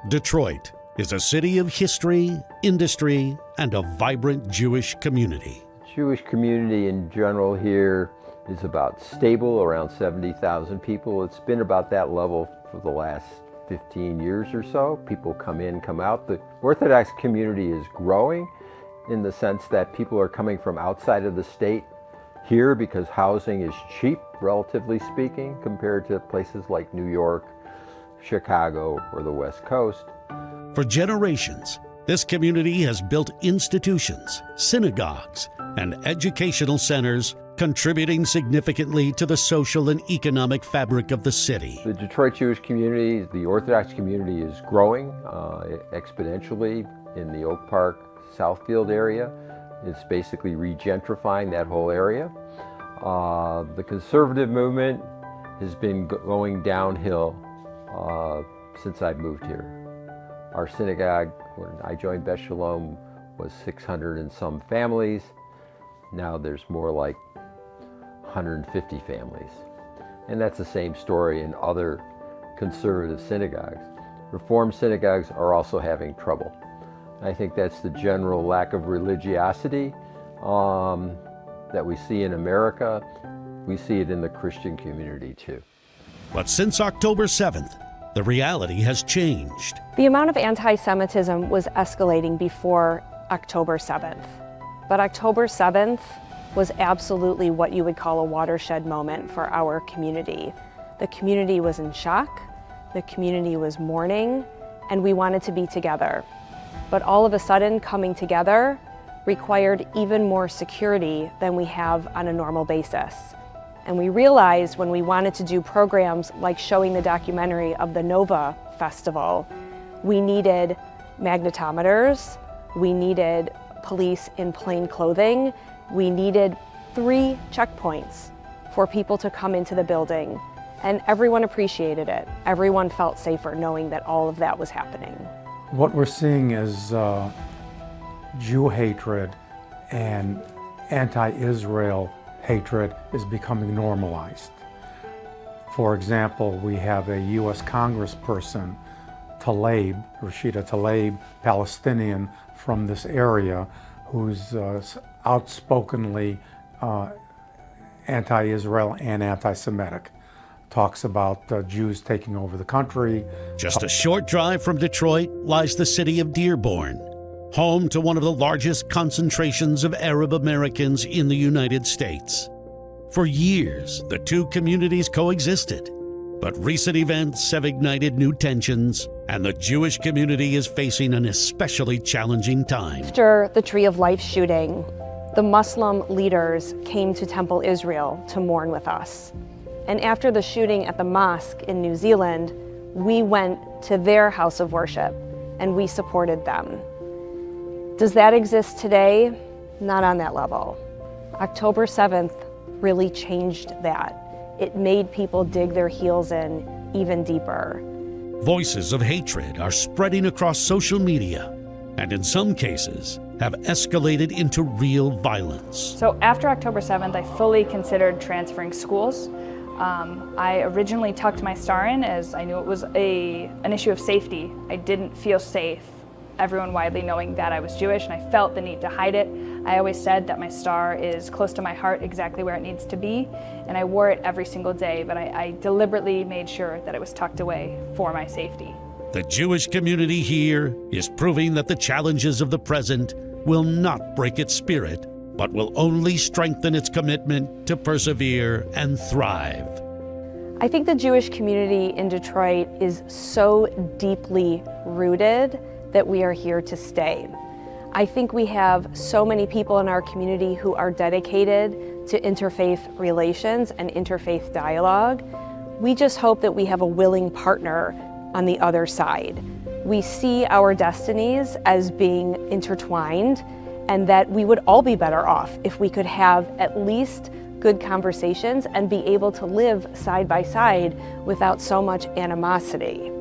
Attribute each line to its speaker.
Speaker 1: Detroit is a city of history, industry, and a vibrant Jewish community.
Speaker 2: Jewish community in general here is about stable, around 70,000 people. It's been about that level for the last 15 years or so. People come in, come out. The Orthodox community is growing in the sense that people are coming from outside of the state here because housing is cheap, relatively speaking, compared to places like New York, Chicago, or the West Coast.
Speaker 1: For generations, this community has built institutions, synagogues, and educational centers, contributing significantly to the social and economic fabric of the city.
Speaker 2: The Detroit Jewish community, the Orthodox community, is growing exponentially in the Oak Park, Southfield area. It's basically regentrifying that whole area. The conservative movement has been going downhill since I moved here. Our synagogue, when I joined Beth Shalom, was 600 and some families. Now there's more like 150 families. And that's the same story in other conservative synagogues. Reform synagogues are also having trouble. I think that's the general lack of religiosity that we see in America. We see it in the Christian community too.
Speaker 1: But since October 7th, the reality has changed.
Speaker 3: The amount of anti-Semitism was escalating before October 7th. But October 7th was absolutely what you would call a watershed moment for our community. The community was in shock, the community was mourning, and we wanted to be together. But all of a sudden, coming together required even more security than we have on a normal basis. And we realized when we wanted to do programs like showing the documentary of the Nova Festival, we needed magnetometers, we needed police in plain clothing, we needed 3 checkpoints for people to come into the building. And everyone appreciated it. Everyone felt safer knowing that all of that was happening.
Speaker 4: What we're seeing is Jew hatred and anti-Israel hatred is becoming normalized. For example, we have a U.S. Congressperson, Rashida Tlaib, Palestinian from this area, who's outspokenly anti-Israel and anti-Semitic. Talks about Jews taking over the country.
Speaker 1: Just a short drive from Detroit lies the city of Dearborn, home to one of the largest concentrations of Arab Americans in the United States. For years, the two communities coexisted, but recent events have ignited new tensions, and the Jewish community is facing an especially challenging time.
Speaker 3: After the Tree of Life shooting, the Muslim leaders came to Temple Israel to mourn with us. And after the shooting at the mosque in New Zealand, we went to their house of worship and we supported them. Does that exist today? Not on that level. October 7th really changed that. It made people dig their heels in even deeper.
Speaker 1: Voices of hatred are spreading across social media, and in some cases have escalated into real violence.
Speaker 5: So after October 7th, I fully considered transferring schools. I originally tucked my star in as I knew it was an issue of safety. I didn't feel safe, everyone widely knowing that I was Jewish, and I felt the need to hide it. I always said that my star is close to my heart, exactly where it needs to be, and I wore it every single day, but I deliberately made sure that it was tucked away for my safety.
Speaker 1: The Jewish community here is proving that the challenges of the present will not break its spirit, but will only strengthen its commitment to persevere and thrive.
Speaker 3: I think the Jewish community in Detroit is so deeply rooted that we are here to stay. I think we have so many people in our community who are dedicated to interfaith relations and interfaith dialogue. We just hope that we have a willing partner on the other side. We see our destinies as being intertwined, and that we would all be better off if we could have at least good conversations and be able to live side by side without so much animosity.